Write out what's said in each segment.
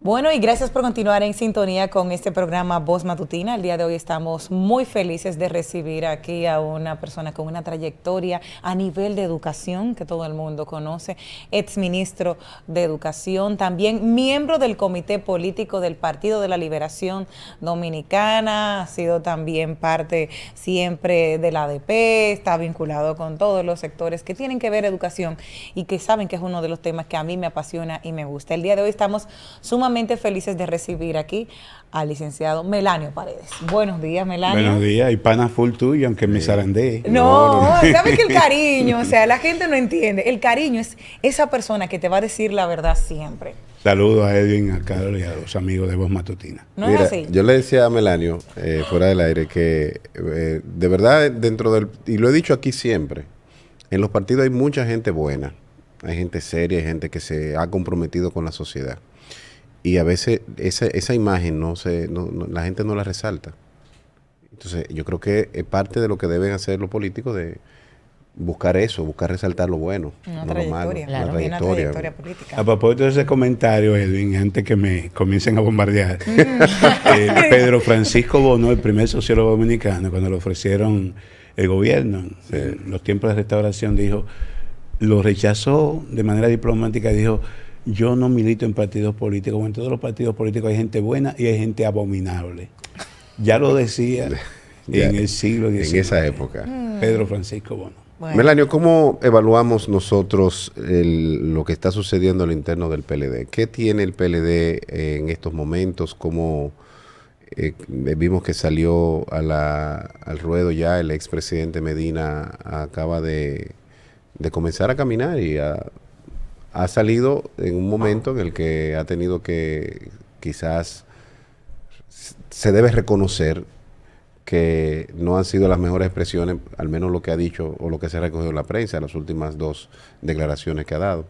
Bueno, y gracias por continuar en sintonía con este programa Voz Matutina. El día de hoy estamos muy felices de recibir aquí a una persona con una trayectoria a nivel de educación que todo el mundo conoce, exministro de Educación, también miembro del Comité Político del Partido de la Liberación Dominicana, ha sido también parte siempre de la ADP, está vinculado con todos los sectores que tienen que ver educación y que saben que es uno de los temas que a mí me apasiona y me gusta. El día de hoy estamos sumamente felices de recibir aquí al licenciado Melanio Paredes. Buenos días, Melanio. Buenos días, y pana full tuyo, aunque me zarandee. No, ¿sabes que el cariño? O sea, la gente no entiende. El cariño es esa persona que te va a decir la verdad siempre. Saludos a Edwin, a Carlos y a los amigos de Voz Matutina. ¿No Mira, es así? yo le decía a Melanio, fuera del aire, que de verdad, dentro del, y lo he dicho aquí siempre, en los partidos hay mucha gente buena, hay gente seria, hay gente que se ha comprometido con la sociedad. Y a veces esa imagen la gente no la resalta. Entonces, yo creo que es parte de lo que deben hacer los políticos de buscar eso, buscar resaltar lo bueno, Una no lo malo, trayectoria, una una trayectoria política. A propósito de ese comentario, Edwin, antes que me comiencen a bombardear, Pedro Francisco Bono, el primer sociólogo dominicano, cuando le ofrecieron el gobierno, en los tiempos de restauración, dijo, lo rechazó de manera diplomática, dijo, yo no milito en partidos políticos. En todos los partidos políticos hay gente buena y hay gente abominable. Ya lo decía en el siglo XIX. En esa época. Pedro Francisco Bono. Bueno. Melanio, ¿cómo evaluamos nosotros lo que está sucediendo al interno del PLD? ¿Qué tiene el PLD en estos momentos? ¿Cómo vimos que salió al ruedo ya el expresidente Medina acaba de comenzar a caminar y ha salido en un momento en el que ha tenido que, quizás, se debe reconocer que no han sido las mejores expresiones, al menos lo que ha dicho o lo que se ha recogido en la prensa, las últimas dos declaraciones que ha dado.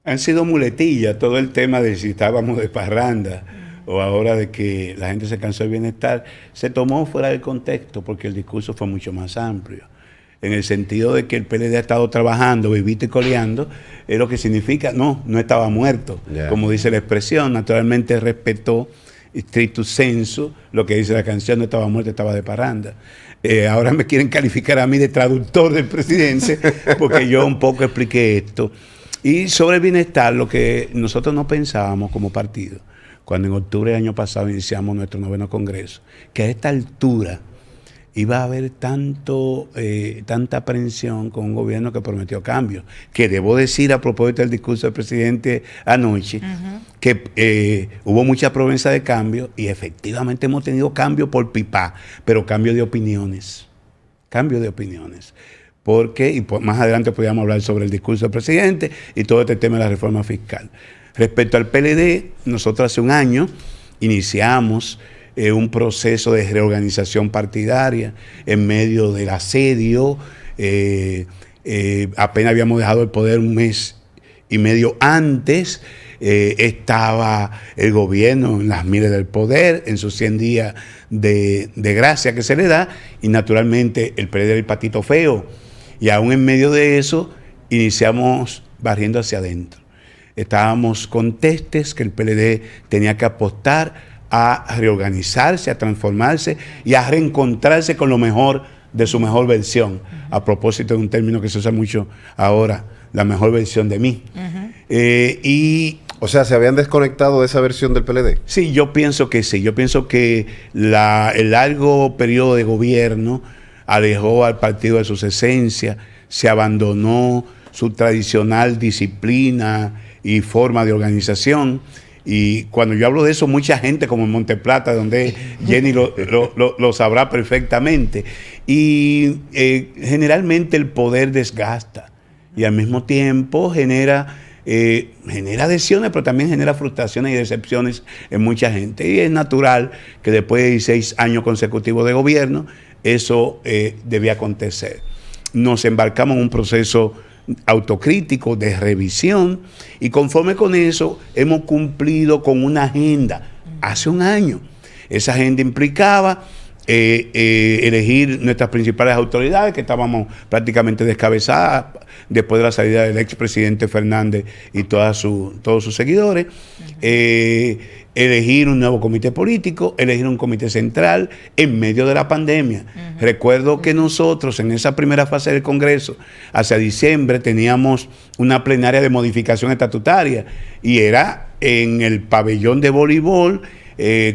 Han sido muletillas todo el tema de si estábamos de parranda o ahora de que la gente se cansó del bienestar, se tomó fuera del contexto porque el discurso fue mucho más amplio. En el sentido de que el PLD ha estado trabajando, vivito y coleando, es lo que significa, no estaba muerto, como dice la expresión, naturalmente respetó stricto sensu lo que dice la canción, no estaba muerto, estaba de parranda. Ahora me quieren calificar a mí de traductor del presidente, porque yo un poco expliqué esto. Y sobre el bienestar, lo que nosotros no pensábamos como partido, cuando en octubre del año pasado iniciamos nuestro 9º Congreso, que a esta altura iba a haber tanta aprensión con un gobierno que prometió cambios, que debo decir a propósito del discurso del presidente anoche, que hubo mucha promesa de cambio y efectivamente hemos tenido cambio por pipa, pero cambio de opiniones, porque, y más adelante podríamos hablar sobre el discurso del presidente y todo este tema de la reforma fiscal. Respecto al PLD, nosotros hace un año iniciamos un proceso de reorganización partidaria en medio del asedio. Apenas habíamos dejado el poder un mes y medio antes. Estaba el gobierno en las miles del poder, en sus 100 días de gracia que se le da, y naturalmente el PLD era el patito feo. Y aún en medio de eso, iniciamos barriendo hacia adentro. Estábamos contestes que el PLD tenía que apostar a reorganizarse, a transformarse y a reencontrarse con lo mejor de su mejor versión. A propósito de un término que se usa mucho ahora, la mejor versión de mí. O sea, ¿se habían desconectado de esa versión del PLD? Sí, yo pienso que sí. Yo pienso que el largo periodo de gobierno alejó al partido de sus esencias, se abandonó su tradicional disciplina y forma de organización. Y cuando yo hablo de eso, mucha gente como en Monteplata, donde Jenny lo sabrá perfectamente. Y generalmente el poder desgasta y al mismo tiempo genera adhesiones, pero también genera frustraciones y decepciones en mucha gente. Y es natural que después de 16 años consecutivos de gobierno, eso debía acontecer. Nos embarcamos en un proceso autocrítico, de revisión, y conforme con eso hemos cumplido con una agenda hace un año. Esa agenda implicaba elegir nuestras principales autoridades, que estábamos prácticamente descabezadas después de la salida del expresidente Fernández y todos sus seguidores, elegir un nuevo comité político, elegir un comité central en medio de la pandemia. Recuerdo que nosotros en esa primera fase del Congreso, hacia diciembre, teníamos una plenaria de modificación estatutaria y era en el pabellón de voleibol,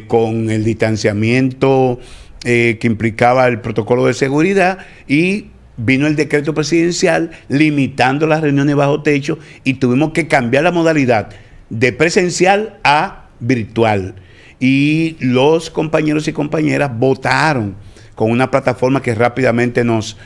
con el distanciamiento que implicaba el protocolo de seguridad, y vino el decreto presidencial limitando las reuniones bajo techo y tuvimos que cambiar la modalidad de presencial a virtual. Y los compañeros y compañeras votaron con una plataforma que rápidamente nos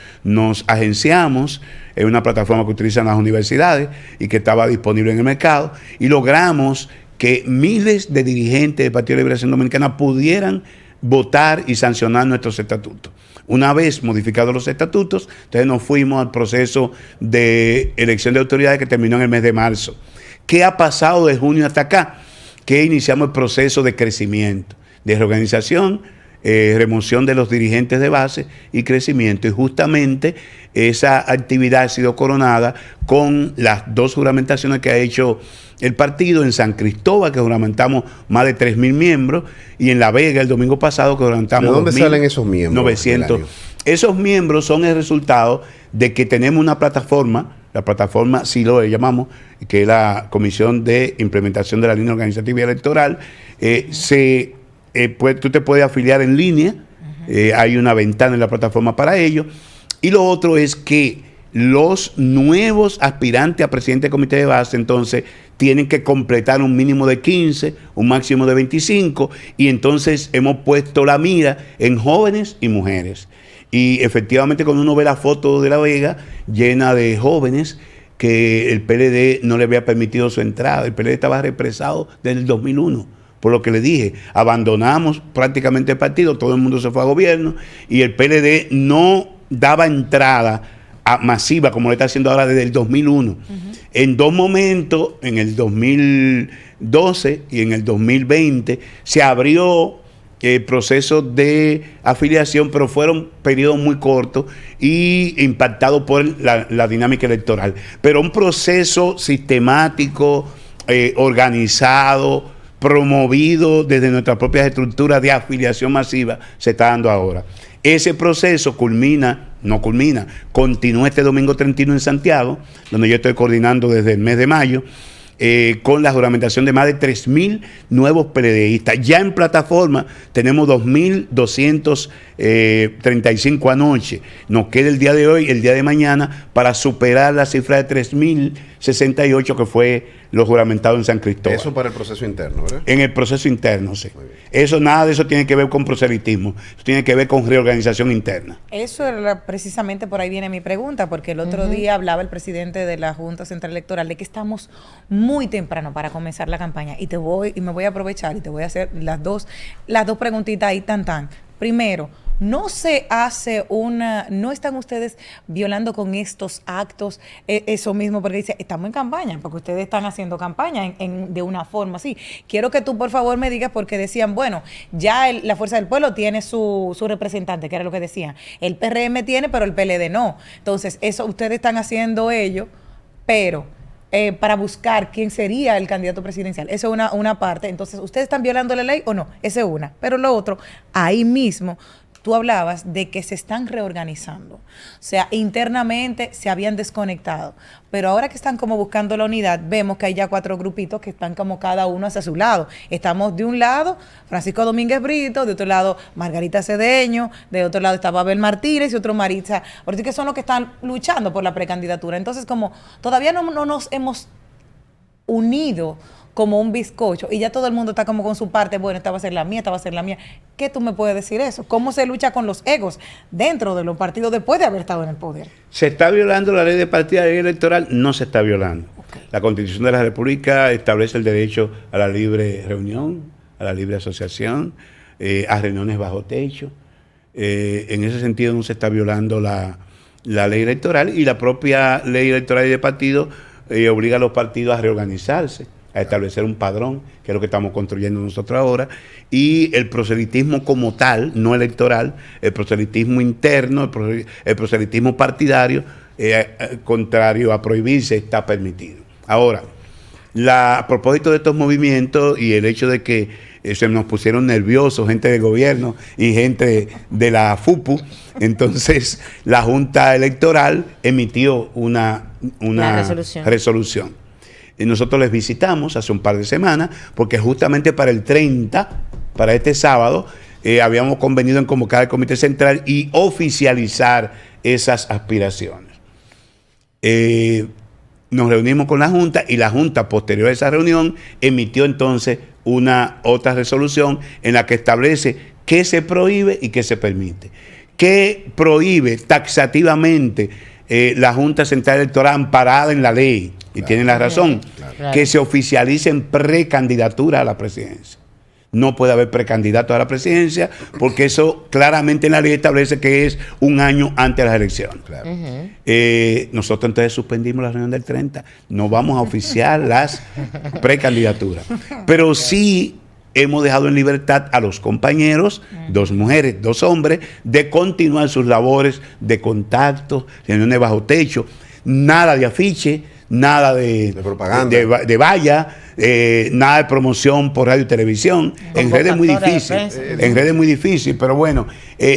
agenciamos. Es una plataforma que utilizan las universidades y que estaba disponible en el mercado, y logramos que miles de dirigentes del Partido de Liberación Dominicana pudieran votar y sancionar nuestros estatutos. Una vez modificados los estatutos, entonces nos fuimos al proceso de elección de autoridades que terminó en el mes de marzo. ¿Qué ha pasado de junio hasta acá? Que iniciamos el proceso de crecimiento, de reorganización, remoción de los dirigentes de base y crecimiento. Y justamente esa actividad ha sido coronada con las 2 juramentaciones que ha hecho el partido en San Cristóbal, que juramentamos más de 3.000 miembros, y en La Vega el domingo pasado que juramentamos. ¿De dónde salen esos miembros? 900. Esos miembros son el resultado de que tenemos una plataforma, la plataforma SILO le llamamos, que es la Comisión de Implementación de la Línea Organizativa y Electoral. Tú te puedes afiliar en línea, hay una ventana en la plataforma para ello. Y lo otro es que los nuevos aspirantes a presidente del comité de base entonces tienen que completar un mínimo de 15, un máximo de 25, y entonces hemos puesto la mira en jóvenes y mujeres. Y efectivamente, cuando uno ve la foto de La Vega llena de jóvenes, que el PLD no le había permitido su entrada, el PLD estaba represado desde el 2001. Por lo que le dije, abandonamos prácticamente el partido, todo el mundo se fue a gobierno y el PLD no daba entrada masiva como lo está haciendo ahora desde el 2001. En 2 momentos, en el 2012 y en el 2020, se abrió el proceso de afiliación, pero fueron periodos muy cortos y impactados por la dinámica electoral. Pero un proceso sistemático, organizado, promovido desde nuestras propias estructuras de afiliación masiva, se está dando ahora. Ese proceso continúa este domingo 31 en Santiago, donde yo estoy coordinando desde el mes de mayo, con la juramentación de más de 3.000 nuevos PLDistas. Ya en plataforma tenemos 2.235 anoche. Nos queda el día de hoy, el día de mañana, para superar la cifra de 3.068 que fue lo juramentado en San Cristóbal. Eso para el proceso interno, ¿verdad? En el proceso interno, sí. Nada de eso tiene que ver con proselitismo. Eso tiene que ver con reorganización interna. Eso era precisamente, por ahí viene mi pregunta, porque el otro día hablaba el presidente de la Junta Central Electoral de que estamos muy temprano para comenzar la campaña, y me voy a aprovechar y te voy a hacer las dos preguntitas ahí tan. Primero, no están ustedes violando con estos actos eso mismo, porque dice, estamos en campaña, porque ustedes están haciendo campaña de una forma así. Quiero que tú por favor me digas, porque decían, bueno, ya la Fuerza del Pueblo tiene su representante, que era lo que decían, el PRM tiene, pero el PLD no. Entonces, eso ustedes están haciendo ello, pero para buscar quién sería el candidato presidencial. Eso es una parte. Entonces, ¿ustedes están violando la ley o no? Esa es una. Pero lo otro, ahí mismo, tú hablabas de que se están reorganizando. O sea, internamente se habían desconectado. Pero ahora que están como buscando la unidad, vemos que hay ya 4 grupitos que están como cada uno hacia su lado. Estamos de un lado, Francisco Domínguez Brito, de otro lado, Margarita Cedeño, de otro lado está Babel Martínez y otro Maritza. Ahorita que son los que están luchando por la precandidatura. Entonces, como todavía no nos hemos unido como un bizcocho, y ya todo el mundo está como con su parte, bueno, esta va a ser la mía, esta va a ser la mía. ¿Qué tú me puedes decir eso? ¿Cómo se lucha con los egos dentro de los partidos después de haber estado en el poder? ¿Se está violando la ley de partida, la ley electoral? No se está violando. Okay. La Constitución de la República establece el derecho a la libre reunión, a la libre asociación, a reuniones bajo techo. En ese sentido no se está violando la ley electoral, y la propia ley electoral y de partido obliga a los partidos a reorganizarse. a establecer un padrón, que es lo que estamos construyendo nosotros ahora, y el proselitismo como tal, no electoral, el proselitismo interno, el proselitismo partidario, contrario a prohibirse, está permitido. Ahora, a propósito de estos movimientos y el hecho de que se nos pusieron nerviosos gente del gobierno y gente de la FUPU, entonces la Junta Electoral emitió una resolución. Y nosotros les visitamos hace un par de semanas, porque justamente para el 30, para este sábado, habíamos convenido en convocar al Comité Central y oficializar esas aspiraciones. Nos reunimos con la Junta y la Junta, posterior a esa reunión, emitió entonces otra resolución en la que establece qué se prohíbe y qué se permite. ¿Qué prohíbe taxativamente la Junta Central Electoral amparada en la ley? Y tienen la razón, que se oficialicen precandidaturas a la presidencia. No puede haber precandidatos a la presidencia porque eso claramente en la ley establece que es un año antes de las elecciones. Claro. Nosotros entonces suspendimos la reunión del 30. No vamos a oficiar las precandidaturas. Pero sí hemos dejado en libertad a los compañeros, 2 mujeres, 2 hombres, de continuar sus labores de contacto, reuniones bajo techo, nada de afiche, nada de propaganda, de valla, nada de promoción por radio y televisión. En redes es muy difícil, pero bueno,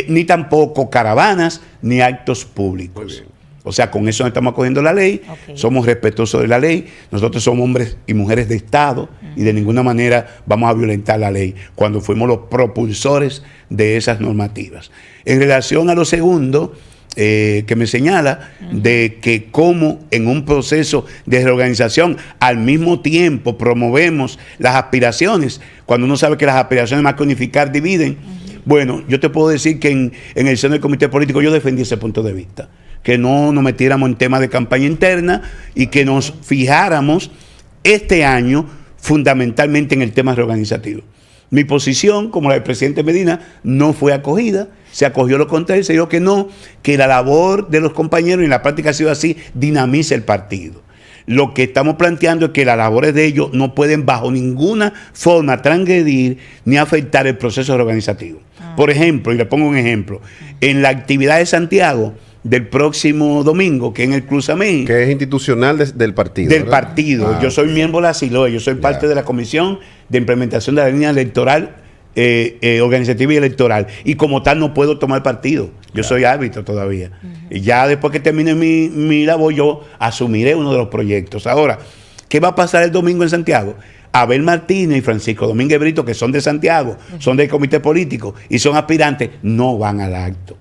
ni tampoco caravanas ni actos públicos. O sea, con eso estamos acogiendo la ley, somos respetuosos de la ley, nosotros somos hombres y mujeres de Estado y de ninguna manera vamos a violentar la ley cuando fuimos los propulsores de esas normativas. En relación a lo segundo, que me señala de que como en un proceso de reorganización al mismo tiempo promovemos las aspiraciones, cuando uno sabe que las aspiraciones más que unificar dividen. Bueno, yo te puedo decir que en el seno del comité político yo defendí ese punto de vista, que no nos metiéramos en temas de campaña interna y que nos fijáramos este año fundamentalmente en el tema reorganizativo. Mi posición, como la del presidente Medina, no fue acogida, se acogió lo contrario, se dijo que no, que la labor de los compañeros, y en la práctica ha sido así, dinamiza el partido. Lo que estamos planteando es que las labores de ellos no pueden bajo ninguna forma transgredir ni afectar el proceso organizativo. Por ejemplo, y le pongo un ejemplo, en la actividad de Santiago del próximo domingo, que es en el Cruz Amén, que es institucional del partido. Del partido. Yo soy miembro de la SILOE, yo soy parte de la Comisión de Implementación de la Línea Electoral, organizativa y electoral. Y como tal no puedo tomar partido. Yo soy árbitro todavía. Y ya después que termine mi labor, yo asumiré uno de los proyectos. Ahora, ¿qué va a pasar el domingo en Santiago? Abel Martínez y Francisco Domínguez Brito, que son de Santiago, son del comité político y son aspirantes, no van al acto.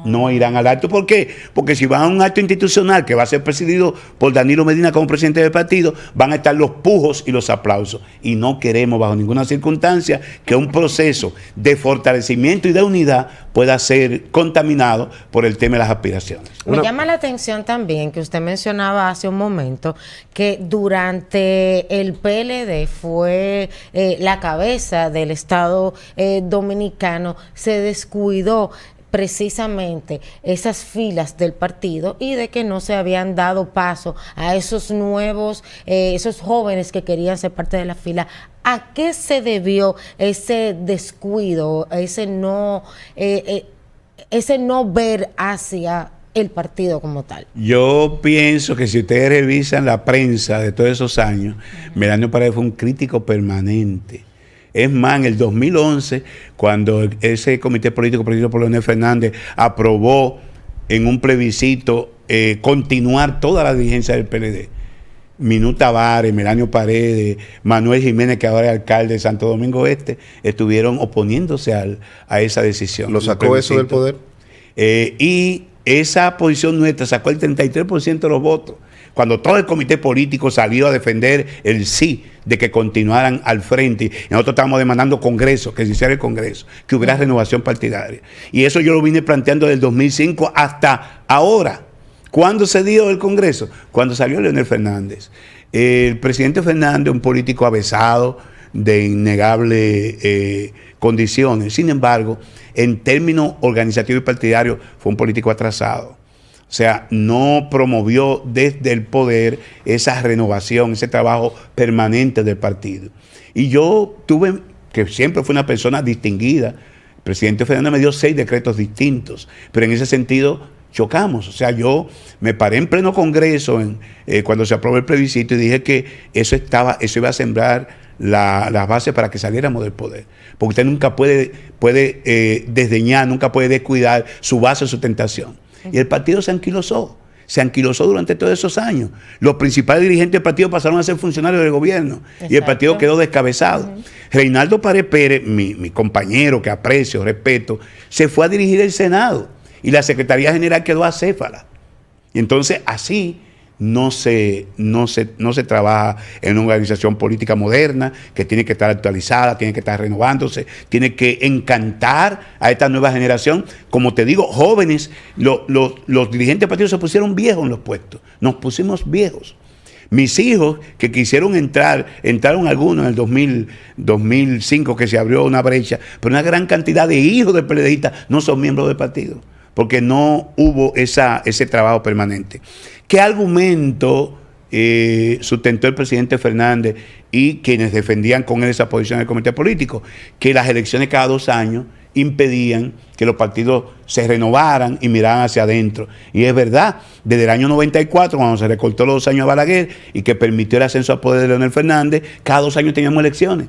No irán al acto. ¿Por qué? Porque si van a un acto institucional que va a ser presidido por Danilo Medina como presidente del partido, van a estar los pujos y los aplausos. Y no queremos bajo ninguna circunstancia que un proceso de fortalecimiento y de unidad pueda ser contaminado por el tema de las aspiraciones. Me llama la atención también que usted mencionaba hace un momento que durante el PLD fue la cabeza del Estado dominicano, se descuidó precisamente esas filas del partido y de que no se habían dado paso a esos nuevos, esos jóvenes que querían ser parte de la fila. ¿A qué se debió ese descuido, ese no ver hacia el partido como tal? Yo pienso que si ustedes revisan la prensa de todos esos años, Melanio Paredes fue un crítico permanente. Es más, en el 2011, cuando ese comité político presidido por Leonel Fernández aprobó en un plebiscito continuar toda la dirigencia del PLD, Minú Tavares, Melanio Paredes, Manuel Jiménez, que ahora es alcalde de Santo Domingo Este, estuvieron oponiéndose a esa decisión. ¿Lo sacó eso del poder? Y esa posición nuestra sacó el 33% de los votos, cuando todo el comité político salió a defender el sí de que continuaran al frente. Y nosotros estábamos demandando Congreso, que se hiciera el Congreso, que hubiera renovación partidaria. Y eso yo lo vine planteando desde el 2005 hasta ahora. ¿Cuándo se dio el Congreso? Cuando salió Leonel Fernández. El presidente Fernández, un político avesado, de innegables condiciones. Sin embargo, en términos organizativos y partidarios, fue un político atrasado. O O sea, no promovió desde el poder esa renovación, ese trabajo permanente del partido. Y yo tuve, que siempre fue una persona distinguida, el presidente Fernández me dio 6 decretos distintos, pero en ese sentido chocamos. O sea, yo me paré en pleno Congreso cuando se aprobó el plebiscito y dije que eso iba a sembrar las bases para que saliéramos del poder. Porque usted nunca puede desdeñar, nunca puede descuidar su base de sustentación. Y el partido se anquilosó durante todos esos años. Los principales dirigentes del partido pasaron a ser funcionarios del gobierno. Exacto. Y el partido quedó descabezado. Reinaldo Pared Pérez, mi compañero que aprecio, respeto, se fue a dirigir el Senado y la Secretaría General quedó acéfala. Y entonces así no se trabaja en una organización política moderna que tiene que estar actualizada, tiene que estar renovándose, tiene que encantar a esta nueva generación. Como te digo, jóvenes, los dirigentes del partido se pusieron viejos en los puestos, nos pusimos viejos. Mis hijos que quisieron entraron algunos en el 2005 que se abrió una brecha, pero una gran cantidad de hijos de PLDistas no son miembros del partido, porque no hubo ese trabajo permanente. ¿Qué argumento sustentó el presidente Fernández y quienes defendían con él esa posición del comité político? Que las elecciones cada 2 años impedían que los partidos se renovaran y miraran hacia adentro. Y es verdad, desde el año 94, cuando se recortó los 2 años a Balaguer y que permitió el ascenso al poder de Leonel Fernández, cada 2 años teníamos elecciones.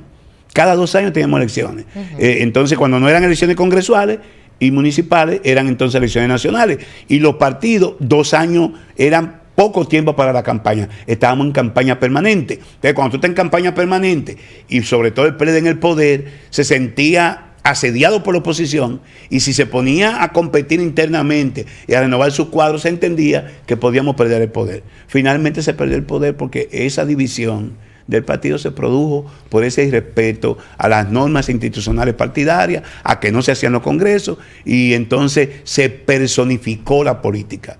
Cada 2 años teníamos elecciones. Entonces, cuando no eran elecciones congresuales y municipales, eran entonces elecciones nacionales. Y los partidos, 2 años eran poco tiempo para la campaña. Estábamos en campaña permanente. Entonces, cuando tú estás en campaña permanente, y sobre todo el PLD en el poder, se sentía asediado por la oposición, y si se ponía a competir internamente y a renovar sus cuadros, se entendía que podíamos perder el poder. Finalmente se perdió el poder porque esa división del partido se produjo por ese irrespeto a las normas institucionales partidarias, a que no se hacían los congresos, y entonces se personificó la política.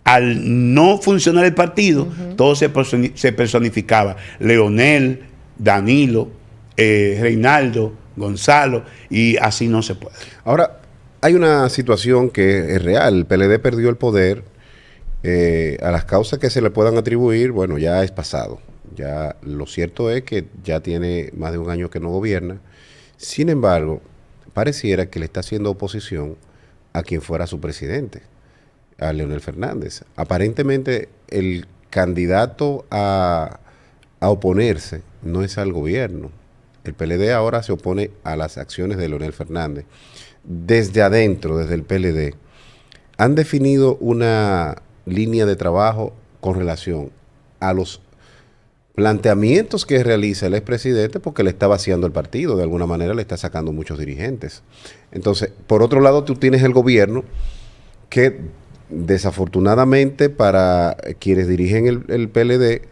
Al no funcionar el partido, todo se personificaba. Leonel, Danilo, Reinaldo, Gonzalo, y así no se puede. Ahora, hay una situación que es real. El PLD perdió el poder. A las causas que se le puedan atribuir, bueno, ya es pasado. Ya lo cierto es que ya tiene más de 1 año que no gobierna. Sin embargo, pareciera que le está haciendo oposición a quien fuera su presidente, a Leonel Fernández. Aparentemente, el candidato a oponerse no es al gobierno. El PLD ahora se opone a las acciones de Leonel Fernández. Desde adentro, desde el PLD, han definido una línea de trabajo con relación a los planteamientos que realiza el expresidente, porque le está vaciando el partido, de alguna manera le está sacando muchos dirigentes. Entonces, por otro lado, tú tienes el gobierno que desafortunadamente para quienes dirigen el PLD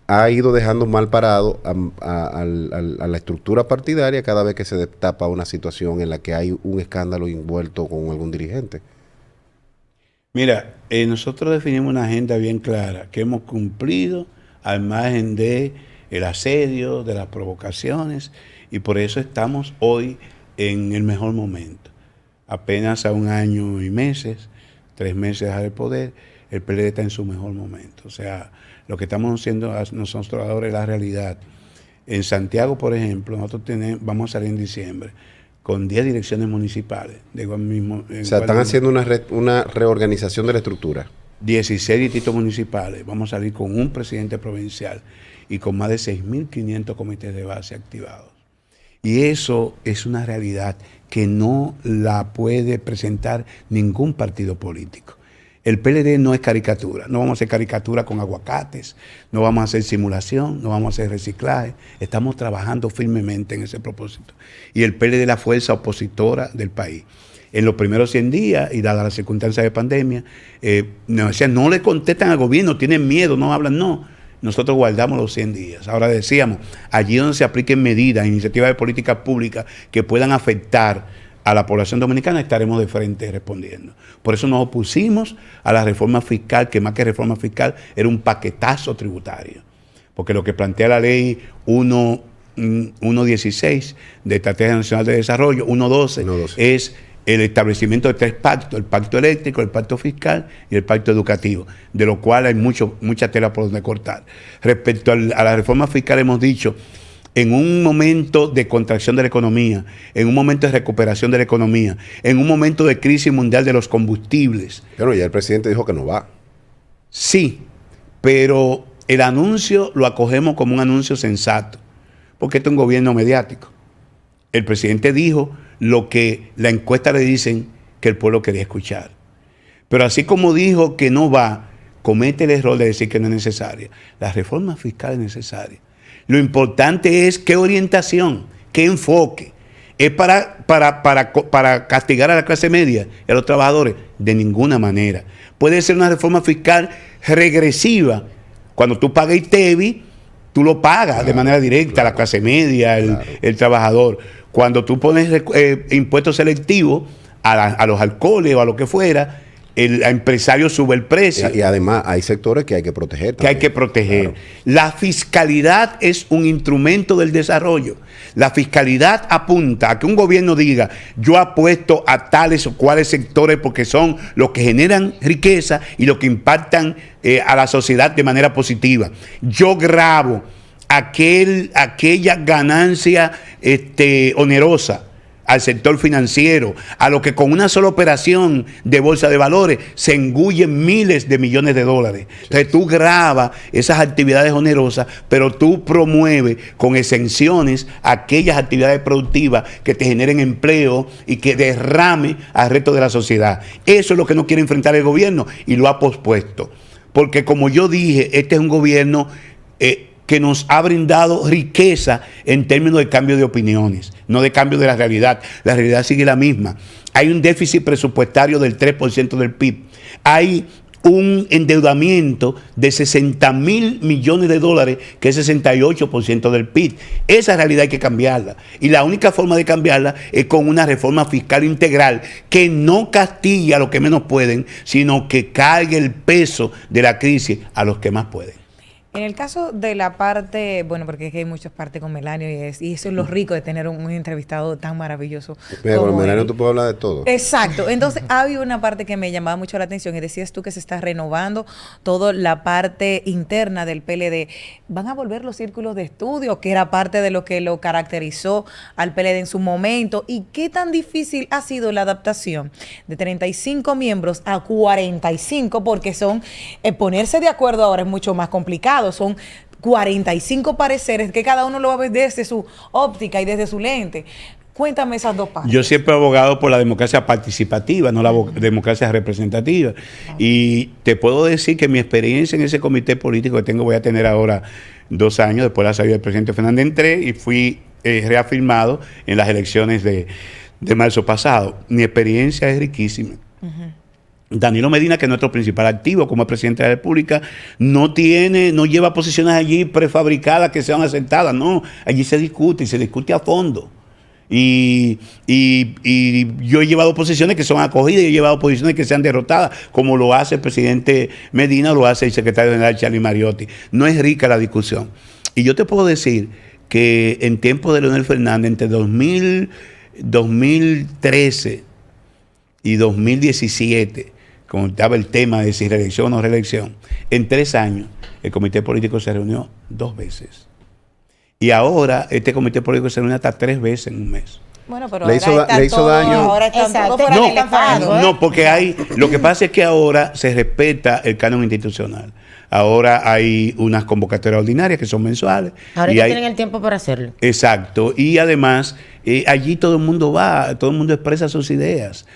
ha ido dejando mal parado a la estructura partidaria cada vez que se destapa una situación en la que hay un escándalo envuelto con algún dirigente. Mira, nosotros definimos una agenda bien clara, que hemos cumplido al margen del asedio, de las provocaciones, y por eso estamos hoy en el mejor momento. Apenas a 1 año y meses, 3 meses al poder, el PLD está en su mejor momento. O sea, lo que estamos haciendo nosotros ahora es la realidad. En Santiago, por ejemplo, nosotros vamos a salir en diciembre con 10 direcciones municipales. Están haciendo una reorganización de la estructura. 16 distritos municipales. Vamos a salir con un presidente provincial y con más de 6.500 comités de base activados. Y eso es una realidad que no la puede presentar ningún partido político. El PLD no es caricatura, no vamos a hacer caricatura con aguacates, no vamos a hacer simulación, no vamos a hacer reciclaje, estamos trabajando firmemente en ese propósito. Y el PLD es la fuerza opositora del país. En los primeros 100 días, y dadas las circunstancias de pandemia, no le contestan al gobierno, tienen miedo, no hablan, no. Nosotros guardamos los 100 días. Ahora decíamos, allí donde se apliquen medidas, iniciativas de políticas públicas que puedan afectar a la población dominicana, estaremos de frente respondiendo. Por eso nos opusimos a la reforma fiscal, que más que reforma fiscal era un paquetazo tributario. Porque lo que plantea la ley 1.16 de Estrategia Nacional de Desarrollo, 1.12, es el establecimiento de 3 pactos: el pacto eléctrico, el pacto fiscal y el pacto educativo, de lo cual hay mucha tela por donde cortar. Respecto a la reforma fiscal, hemos dicho, en un momento de contracción de la economía, en un momento de recuperación de la economía, en un momento de crisis mundial de los combustibles. Bueno, ya el presidente dijo que no va. Sí, pero el anuncio lo acogemos como un anuncio sensato, porque esto es un gobierno mediático. El presidente dijo lo que la encuesta le dicen que el pueblo quería escuchar. Pero así como dijo que no va, comete el error de decir que no es necesaria. La reforma fiscal es necesaria. Lo importante es qué orientación, qué enfoque. ¿Es para castigar a la clase media y a los trabajadores? De ninguna manera. Puede ser una reforma fiscal regresiva. Cuando tú pagas ITEVI, tú lo pagas de manera directa a la clase media, el trabajador. Cuando tú pones impuestos selectivos a los alcoholes o a lo que fuera, el empresario sube el precio. Y además hay sectores que hay que proteger también. Que hay que proteger. Claro. La fiscalidad es un instrumento del desarrollo. La fiscalidad apunta a que un gobierno diga: yo apuesto a tales o cuales sectores porque son los que generan riqueza y los que impactan a la sociedad de manera positiva. Yo gravo aquella ganancia onerosa al sector financiero, a lo que con una sola operación de bolsa de valores se engullen miles de millones de dólares. Entonces tú grabas esas actividades onerosas, pero tú promueves con exenciones aquellas actividades productivas que te generen empleo y que derrame al resto de la sociedad. Eso es lo que no quiere enfrentar el gobierno y lo ha pospuesto. Porque como yo dije, este es un gobierno que nos ha brindado riqueza en términos de cambio de opiniones, no de cambio de la realidad. La realidad sigue la misma. Hay un déficit presupuestario del 3% del PIB. Hay un endeudamiento de 60.000 millones de dólares, que es 68% del PIB. Esa realidad hay que cambiarla. Y la única forma de cambiarla es con una reforma fiscal integral que no castigue a los que menos pueden, sino que cargue el peso de la crisis a los que más pueden. En el caso de la parte, bueno, porque es que hay muchas partes con Melanio y eso es lo rico de tener un entrevistado tan maravilloso. Mira, con Melanio tú puedes hablar de todo. Exacto. Entonces, había una parte que me llamaba mucho la atención y decías tú que se está renovando toda la parte interna del PLD. ¿Van a volver los círculos de estudio, que era parte de lo que lo caracterizó al PLD en su momento? ¿Y qué tan difícil ha sido la adaptación de 35 miembros a 45? Porque ponerse de acuerdo ahora es mucho más complicado. Son 45 pareceres que cada uno lo va a ver desde su óptica y desde su lente. Cuéntame esas dos partes. Yo siempre he abogado por la democracia participativa, no la democracia representativa. Y te puedo decir que mi experiencia en ese comité político que voy a tener ahora 2 años, después de la salida del presidente Fernández, entré y fui reafirmado en las elecciones de marzo pasado. Mi experiencia es riquísima. Danilo Medina, que es nuestro principal activo como presidente de la República, no lleva posiciones allí prefabricadas que sean aceptadas, no, allí se discute y se discute a fondo. Y yo he llevado posiciones que son acogidas y he llevado posiciones que sean derrotadas, como lo hace el presidente Medina, lo hace el secretario general Charlie Mariotti. No es rica la discusión. Y yo te puedo decir que en tiempos de Leonel Fernández, entre 2013 y 2017, como estaba el tema de si reelección o no reelección, en 3 años el comité político se reunió 2 veces. Y ahora este comité político se reúne hasta 3 veces en un mes. Bueno, pero le hizo daño. Ahora están todos fuera del campo. No, porque lo que pasa es que ahora se respeta el canon institucional. Ahora hay unas convocatorias ordinarias que son mensuales. Ahora ya tienen el tiempo para hacerlo. Exacto. Y además, allí todo el mundo va, todo el mundo expresa sus ideas.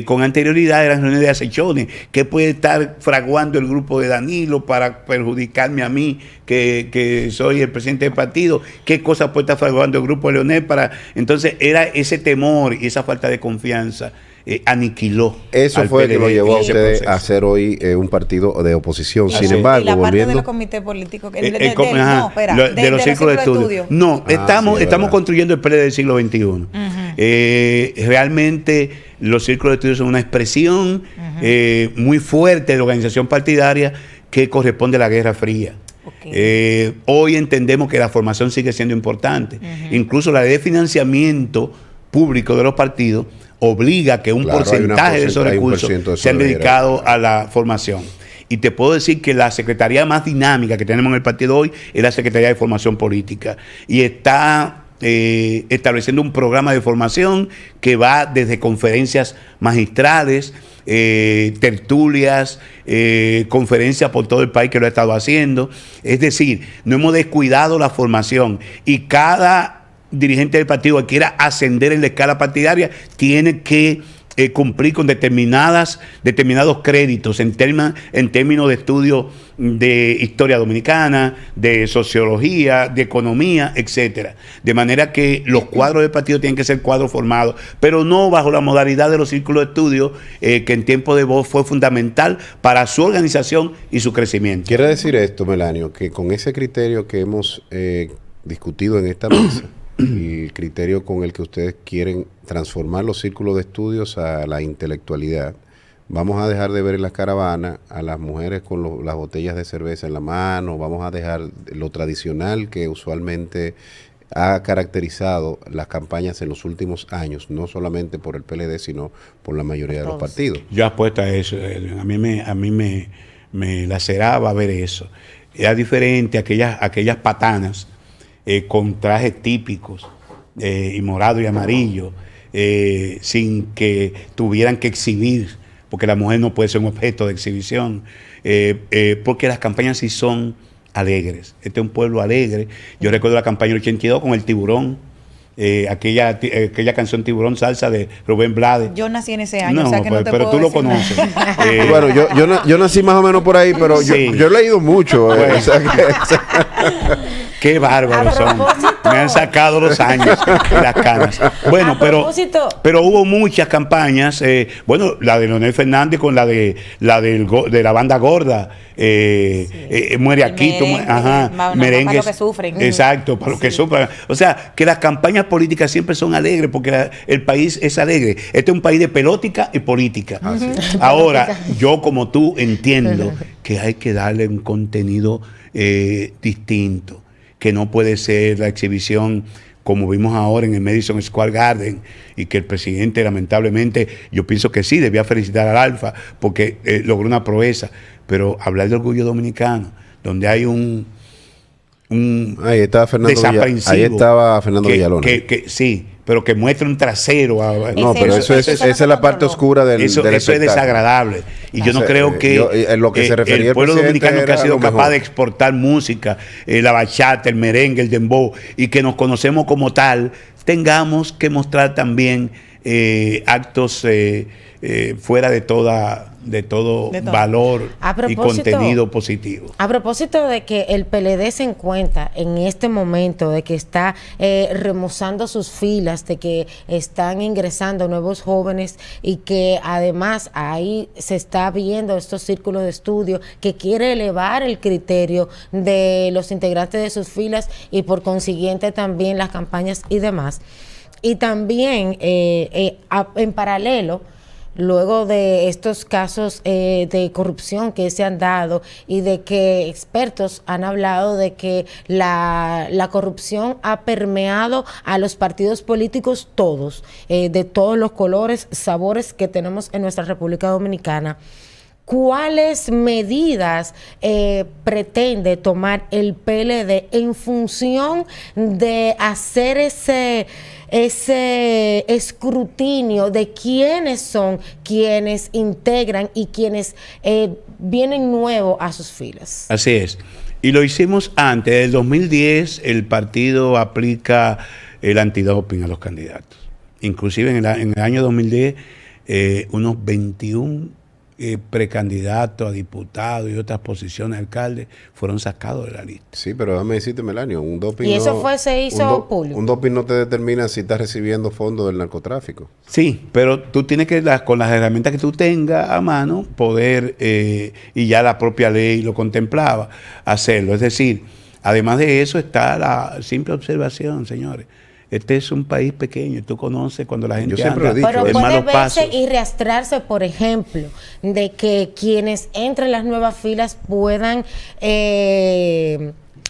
Con anterioridad eran reuniones de acechones. ¿Qué puede estar fraguando el grupo de Danilo para perjudicarme a mí, que soy el presidente del partido? ¿Qué cosa puede estar fraguando el grupo de Leonel para...? Entonces era ese temor y esa falta de confianza. Aniquiló. Eso fue que lo llevó a ustedes a hacer hoy un partido de oposición. Sin embargo, y la parte volviendo de los comités políticos, de los círculos de estudio. No, estamos construyendo el PLD del siglo XXI. Realmente los círculos de estudio son una expresión muy fuerte de la organización partidaria que corresponde a la Guerra Fría. Hoy entendemos que la formación sigue siendo importante. Incluso la ley de financiamiento público de los partidos obliga que un Claro, porcentaje de esos hay un recursos % de eso sean debería dedicados haber. a la formación. Y te puedo decir que la secretaría más dinámica que tenemos en el partido hoy es la Secretaría de Formación Política. Y está estableciendo un programa de formación que va desde conferencias magistrales, tertulias, conferencias por todo el país que lo ha estado haciendo. Es decir, no hemos descuidado la formación y cada dirigente del partido que quiera ascender en la escala partidaria tiene que cumplir con determinados créditos en términos de estudio de historia dominicana, de sociología, de economía, etcétera. De manera que los cuadros del partido tienen que ser cuadros formados, pero no bajo la modalidad de los círculos de estudio, que en tiempo de Bosch fue fundamental para su organización y su crecimiento. Quiere decir esto, Melanio, que con ese criterio que hemos discutido en esta mesa, el criterio con el que ustedes quieren transformar los círculos de estudios a la intelectualidad, vamos a dejar de ver en las caravanas a las mujeres con las botellas de cerveza en la mano, vamos a dejar lo tradicional que usualmente ha caracterizado las campañas en los últimos años, no solamente por el PLD, sino por la mayoría de los partidos. Yo apuesto a eso. A mí me laceraba ver eso. Era diferente aquellas patanas con trajes típicos y morado y amarillo, sin que tuvieran que exhibir, porque la mujer no puede ser un objeto de exhibición, porque las campañas sí son alegres. Este es un pueblo alegre. Yo recuerdo la campaña del 82 con el Tiburón, aquella canción Tiburón Salsa de Rubén Blades. Yo nací en ese año, No, o sea que pues, no te pero puedo tú lo decir conoces. nada. Bueno, yo nací más o menos por ahí, pero Sí. yo he leído mucho. Bueno. O sea Qué bárbaros A son. propósito. Me han sacado los años y las canas. Bueno, A propósito. pero hubo muchas campañas. Bueno, la de Leonel Fernández con la de la banda gorda. Muere El aquí. merengue, para Merengues. los que sufren. Exacto, para los que sufren. O sea, que las campañas políticas siempre son alegres porque el país es alegre. Este es un país de pelótica y política. Ahora, yo como tú entiendo que hay que darle un contenido distinto, que no puede ser la exhibición como vimos ahora en el Madison Square Garden, y que el presidente lamentablemente, yo pienso que sí, debía felicitar al Alfa porque logró una proeza, pero hablar de orgullo dominicano, donde hay un ahí estaba Fernando desaprensivo, ahí estaba Fernando Villalona. Sí, pero que muestra un trasero. No, pero esa es la parte oscura del Eso es espectáculo. desagradable. Y yo no creo que lo que se refería el pueblo el presidente dominicano que ha era sido lo capaz mejor. de exportar música, la bachata, el merengue, el dembow, y que nos conocemos como tal, tengamos que mostrar también actos fuera de todo valor y contenido positivo. A propósito de que el PLD se encuentra en este momento, de que está remozando sus filas, de que están ingresando nuevos jóvenes y que además ahí se está viendo estos círculos de estudio que quiere elevar el criterio de los integrantes de sus filas y por consiguiente también las campañas y demás. Y también en paralelo, luego de estos casos de corrupción que se han dado y de que expertos han hablado de que la corrupción ha permeado a los partidos políticos todos, de todos los colores, sabores que tenemos en nuestra República Dominicana, ¿cuáles medidas pretende tomar el PLD en función de hacer ese escrutinio de quiénes son quienes integran y quienes vienen nuevos a sus filas? Así es. Y lo hicimos antes. Del 2010 el partido aplica el antidoping a los candidatos. Inclusive en el año 2010 unos 21 precandidatos a diputados y otras posiciones de alcalde fueron sacados de la lista. Sí, pero déjame decirte, Melanio, un doping Y eso se hizo público. Un doping no te determina si estás recibiendo fondos del narcotráfico. Sí, pero tú tienes que, con las herramientas que tú tengas a mano, poder, y ya la propia ley lo contemplaba, hacerlo. Es decir, además de eso está la simple observación, señores. Este es un país pequeño, tú conoces cuando la gente anda pero en puede malos verse pasos. y rastrearse, por ejemplo, de que quienes entren en las nuevas filas puedan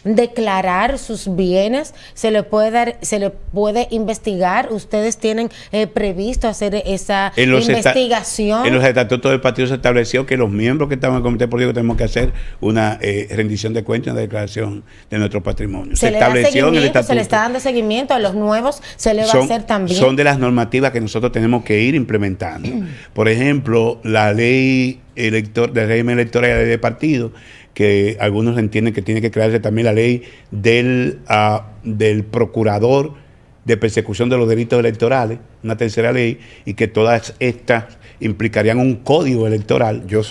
declarar sus bienes, se le puede investigar. Ustedes tienen previsto hacer esa investigación. En los estatutos del partido se estableció que los miembros que estaban en el comité político tenemos que hacer una rendición de cuentas, una declaración de nuestro patrimonio. Se estableció en el estatuto. Se le está dando seguimiento a los nuevos, se le va a hacer también. Son de las normativas que nosotros tenemos que ir implementando. Por ejemplo, la ley del régimen electoral y la ley de partido, que algunos entienden que tiene que crearse también la ley del procurador de persecución de los delitos electorales, una tercera ley, y que todas estas implicarían un código electoral. Yo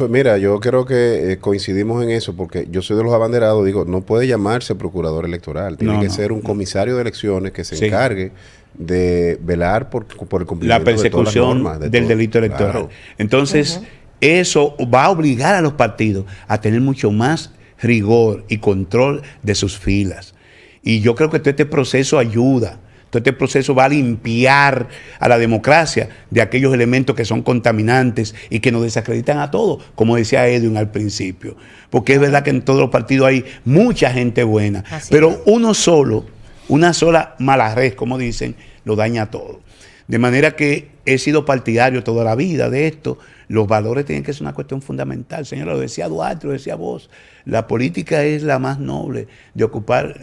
creo que coincidimos en eso, porque yo soy de los abanderados, digo, no puede llamarse procurador electoral, tiene que ser un comisario de elecciones que se encargue de velar por el cumplimiento la persecución de todas las normas, del delito electoral. Claro. Entonces, eso va a obligar a los partidos a tener mucho más rigor y control de sus filas. Y yo creo que todo este proceso ayuda. Todo este proceso va a limpiar a la democracia de aquellos elementos que son contaminantes y que nos desacreditan a todos, como decía Edwin al principio. Porque es verdad que en todos los partidos hay mucha gente buena, pero una sola mala red, como dicen, lo daña todo. De manera que he sido partidario toda la vida de esto. Los valores tienen que ser una cuestión fundamental. Señora, lo decía Duarte, lo decía vos. La política es la más noble de ocupar,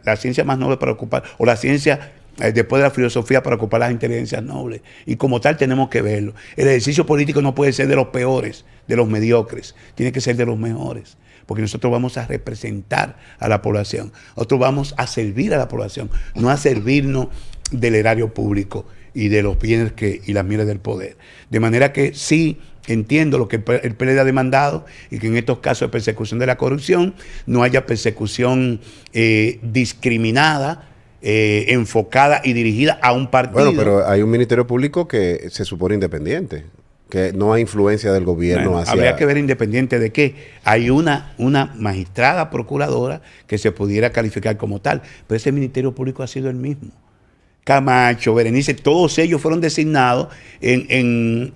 la ciencia más noble para ocupar, o la ciencia después de la filosofía para ocupar las inteligencias nobles. Y como tal tenemos que verlo. El ejercicio político no puede ser de los peores, de los mediocres. Tiene que ser de los mejores. Porque nosotros vamos a representar a la población. Nosotros vamos a servir a la población, no a servirnos del erario público y de los bienes y las miles del poder. De manera que sí entiendo lo que el PLD ha demandado, y que en estos casos de persecución de la corrupción no haya persecución discriminada, enfocada y dirigida a un partido. Bueno, pero hay un ministerio público que se supone independiente, que no hay influencia del gobierno hacia... Habría que ver independiente de qué. Hay una magistrada procuradora que se pudiera calificar como tal, pero ese ministerio público ha sido el mismo. Camacho, Berenice, todos ellos fueron designados en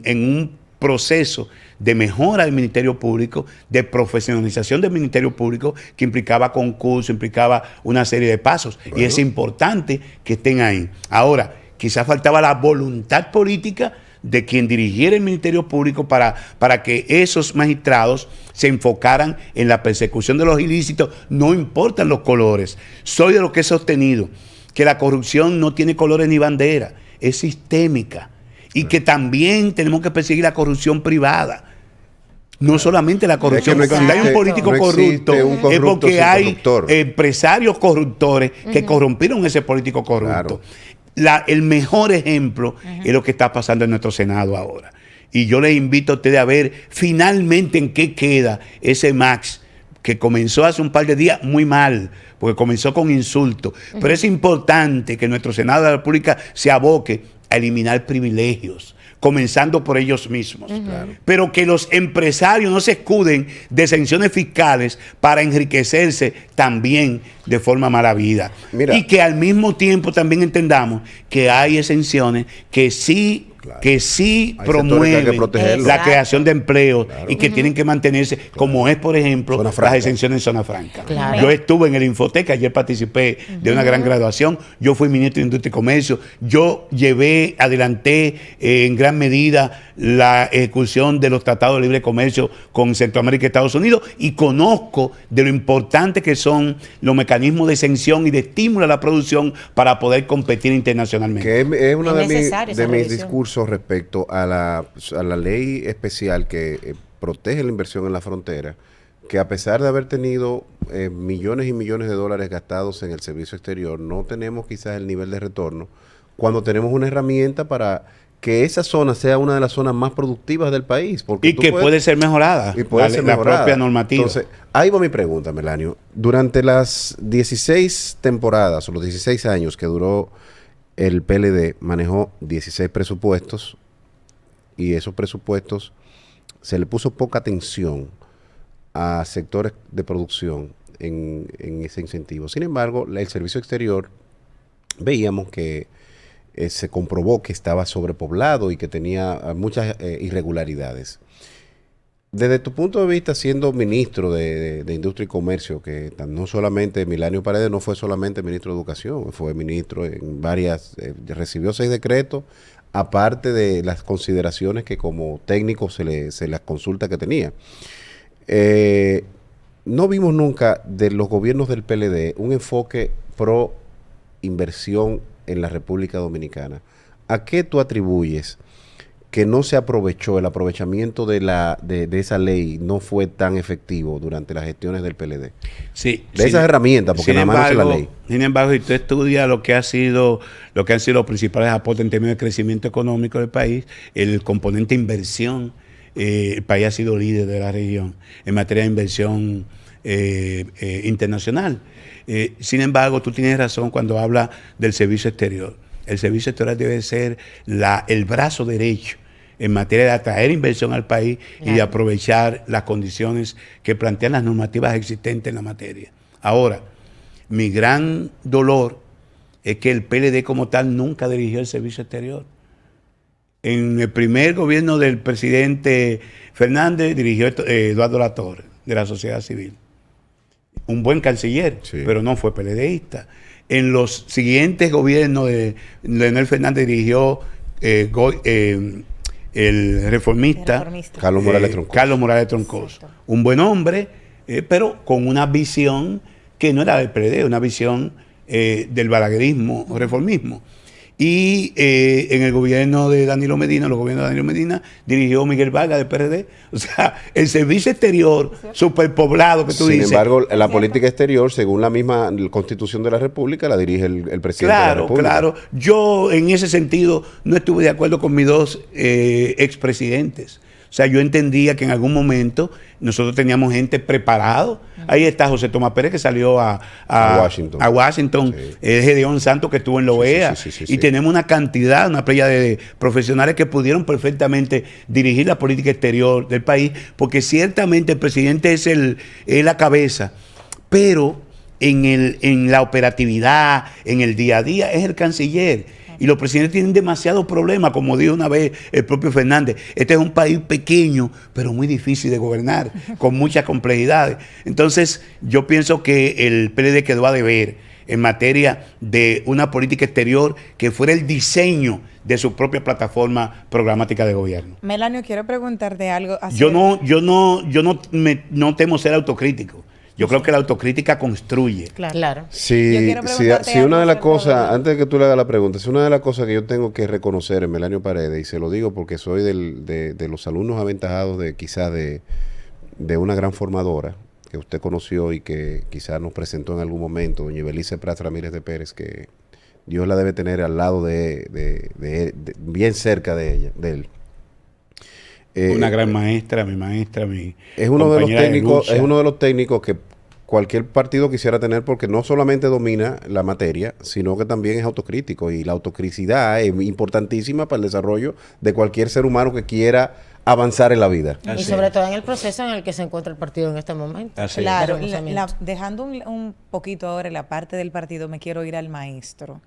un proceso de mejora del Ministerio Público, de profesionalización del Ministerio Público, que implicaba concurso, implicaba una serie de pasos. Bueno. Y es importante que estén ahí. Ahora, quizás faltaba la voluntad política de quien dirigiera el Ministerio Público para que esos magistrados se enfocaran en la persecución de los ilícitos, no importan los colores. Soy de lo que he sostenido que la corrupción no tiene colores ni bandera, es sistémica. Y que también tenemos que perseguir la corrupción privada. No solamente la corrupción, porque cuando hay un político corrupto es porque hay empresarios corruptores que corrompieron ese político corrupto. El mejor ejemplo es lo que está pasando en nuestro Senado ahora. Y yo les invito a ustedes a ver finalmente en qué queda ese Max, que comenzó hace un par de días muy mal, porque comenzó con insultos. Pero es importante que nuestro Senado de la República se aboque a eliminar privilegios, comenzando por ellos mismos. Pero que los empresarios no se escuden de exenciones fiscales para enriquecerse también de forma mala vida. Y que al mismo tiempo también entendamos que hay exenciones que sí... que sí promueven la creación de empleos y que tienen que mantenerse, como es, por ejemplo, las exenciones en zona franca. Yo estuve en el Infoteca, ayer participé de una gran graduación, yo fui ministro de Industria y Comercio, yo adelanté en gran medida la ejecución de los tratados de libre comercio con Centroamérica y Estados Unidos, y conozco de lo importante que son los mecanismos de exención y de estímulo a la producción para poder competir internacionalmente. Que es uno de mis discursos respecto a la ley especial que protege la inversión en la frontera, que a pesar de haber tenido millones y millones de dólares gastados en el servicio exterior, no tenemos quizás el nivel de retorno cuando tenemos una herramienta para que esa zona sea una de las zonas más productivas del país. Porque y que puede ser mejorada, la propia normativa. Entonces, ahí va mi pregunta, Melanio. Durante las 16 temporadas o los 16 años que duró el PLD, manejó 16 presupuestos, y esos presupuestos se le puso poca atención a sectores de producción en ese incentivo. Sin embargo, el servicio exterior veíamos que se comprobó que estaba sobrepoblado y que tenía muchas irregularidades. Desde tu punto de vista, siendo ministro de Industria y Comercio, que no solamente Milanio Paredes no fue solamente ministro de Educación, fue ministro en varias, recibió 6 decretos, aparte de las consideraciones que como técnico se las consulta que tenía. No vimos nunca de los gobiernos del PLD un enfoque pro inversión en la República Dominicana. ¿A qué tú atribuyes que no se aprovechó, el aprovechamiento de esa ley no fue tan efectivo durante las gestiones del PLD? Sí. De esas herramientas, porque nada más no es la ley. Sin embargo, si tú estudias lo que han sido los principales aportes en términos de crecimiento económico del país, el componente inversión, el país ha sido líder de la región en materia de inversión internacional. Sin embargo, tú tienes razón cuando hablas del servicio exterior. El servicio exterior debe ser el brazo derecho en materia de atraer inversión al país y de aprovechar las condiciones que plantean las normativas existentes en la materia. Ahora, mi gran dolor es que el PLD como tal nunca dirigió el servicio exterior. En el primer gobierno del presidente Fernández dirigió Eduardo Latorre, de la sociedad civil. Un buen canciller, sí, pero no fue PLDista. En los siguientes gobiernos de Leonel Fernández dirigió el reformista Carlos Morales Troncoso. Un buen hombre, pero con una visión que no era del PLD, una visión del balaguerismo o reformismo. Y en el gobierno de Danilo Medina, los gobiernos de Danilo Medina, dirigió Miguel Vargas del PRD. O sea, el servicio exterior superpoblado que tú dices. Sin embargo, la política exterior, según la misma Constitución de la República, la dirige el presidente de la República. Claro. Yo en ese sentido no estuve de acuerdo con mis dos expresidentes. O sea, yo entendía que en algún momento nosotros teníamos gente preparado. Ahí está José Tomás Pérez, que salió a Washington. Sí. Gedeón Santos, que estuvo en la OEA. Sí. Y tenemos una playa de profesionales que pudieron perfectamente dirigir la política exterior del país, porque ciertamente el presidente es la cabeza, pero en la operatividad, en el día a día, es el canciller. Y los presidentes tienen demasiados problemas, como dijo una vez el propio Fernández. Este es un país pequeño, pero muy difícil de gobernar, con muchas complejidades. Entonces, yo pienso que el PLD quedó a deber en materia de una política exterior que fuera el diseño de su propia plataforma programática de gobierno. Melanio, quiero preguntarte algo. Yo no temo ser autocrítico. Yo creo que la autocrítica construye. Claro. Si una de las cosas, antes de que tú le hagas la pregunta, si una de las cosas que yo tengo que reconocer en Melanio Paredes, y se lo digo porque soy de los alumnos aventajados quizás de una gran formadora que usted conoció y que quizás nos presentó en algún momento, doña Ibelice Prats Ramírez de Pérez, que Dios la debe tener al lado bien cerca de él. Una gran maestra, mi maestra, es uno de los técnicos que cualquier partido quisiera tener, porque no solamente domina la materia, sino que también es autocrítico, y la autocricidad es importantísima para el desarrollo de cualquier ser humano que quiera avanzar en la vida. Y sobre todo en el proceso en el que se encuentra el partido en este momento. Claro, dejando un poquito ahora la parte del partido, me quiero ir al maestro.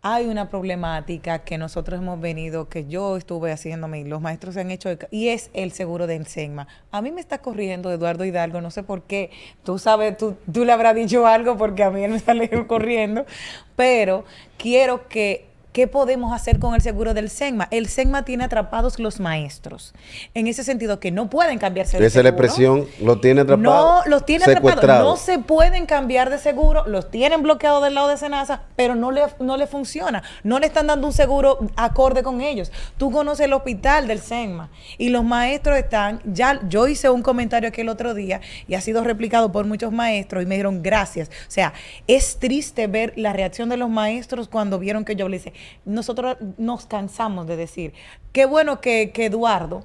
Hay una problemática que nosotros hemos venido, que yo estuve haciéndome, y los maestros se han hecho, y es el seguro del SEGMA. A mí me está corriendo Eduardo Hidalgo, no sé por qué. Tú sabes, tú le habrás dicho algo, porque a mí él me sale corriendo, pero quiero que... ¿Qué podemos hacer con el seguro del SEGMA? El SEGMA tiene atrapados los maestros. En ese sentido, que no pueden cambiarse de seguro. Esa es la expresión, los tiene atrapados. No, los tiene atrapados. No se pueden cambiar de seguro, los tienen bloqueados del lado de SENASA, pero no le funciona. No le están dando un seguro acorde con ellos. Tú conoces el hospital del SEGMA y los maestros están... Yo hice un comentario aquí el otro día y ha sido replicado por muchos maestros y me dijeron gracias. O sea, es triste ver la reacción de los maestros cuando vieron que yo le hice... Nosotros nos cansamos de decir, qué bueno que Eduardo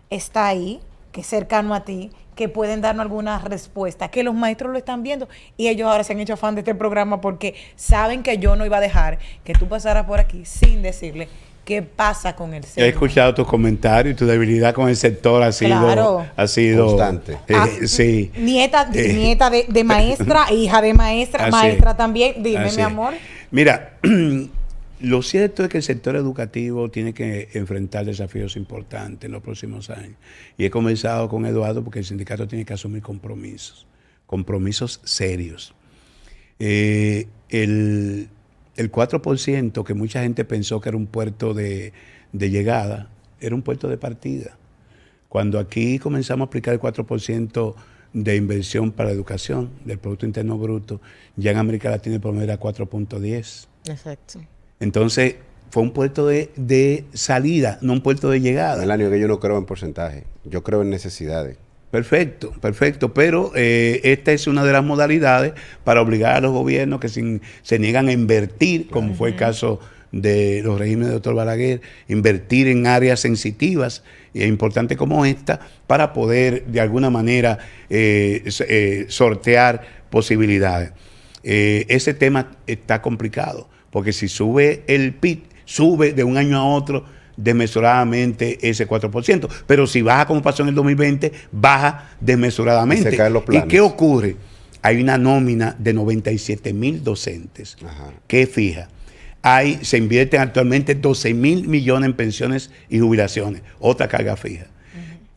está ahí, que es cercano a ti, que pueden darnos alguna respuesta, que los maestros lo están viendo, y ellos ahora se han hecho fan de este programa porque saben que yo no iba a dejar que tú pasaras por aquí sin decirle qué pasa con el sector. He escuchado tus comentarios y tu debilidad con el sector ha sido constante. Sí. Nieta de maestra, hija de maestra, maestra también. Dime, mi amor. Mira, Lo cierto es que el sector educativo tiene que enfrentar desafíos importantes en los próximos años. Y he conversado con Eduardo porque el sindicato tiene que asumir compromisos serios. El 4% que mucha gente pensó que era un puerto de llegada, era un puerto de partida. Cuando aquí comenzamos a aplicar el 4% de inversión para la educación del Producto Interno Bruto, ya en América Latina el promedio era 4.10. Exacto. Entonces, fue un puerto de salida, no un puerto de llegada. El año que yo no creo en porcentaje, yo creo en necesidades. Perfecto, pero esta es una de las modalidades para obligar a los gobiernos que se niegan a invertir, como fue el caso de los regímenes del doctor Balaguer, invertir en áreas sensitivas e importantes como esta, para poder de alguna manera sortear posibilidades. Ese tema está complicado, porque si sube el PIB, sube de un año a otro desmesuradamente ese 4%, pero si baja como pasó en el 2020, baja desmesuradamente. Y se caen los planes. ¿Y qué ocurre? Hay una nómina de 97,000 docentes que es fija. Se invierten actualmente 12,000 millones en pensiones y jubilaciones, otra carga fija.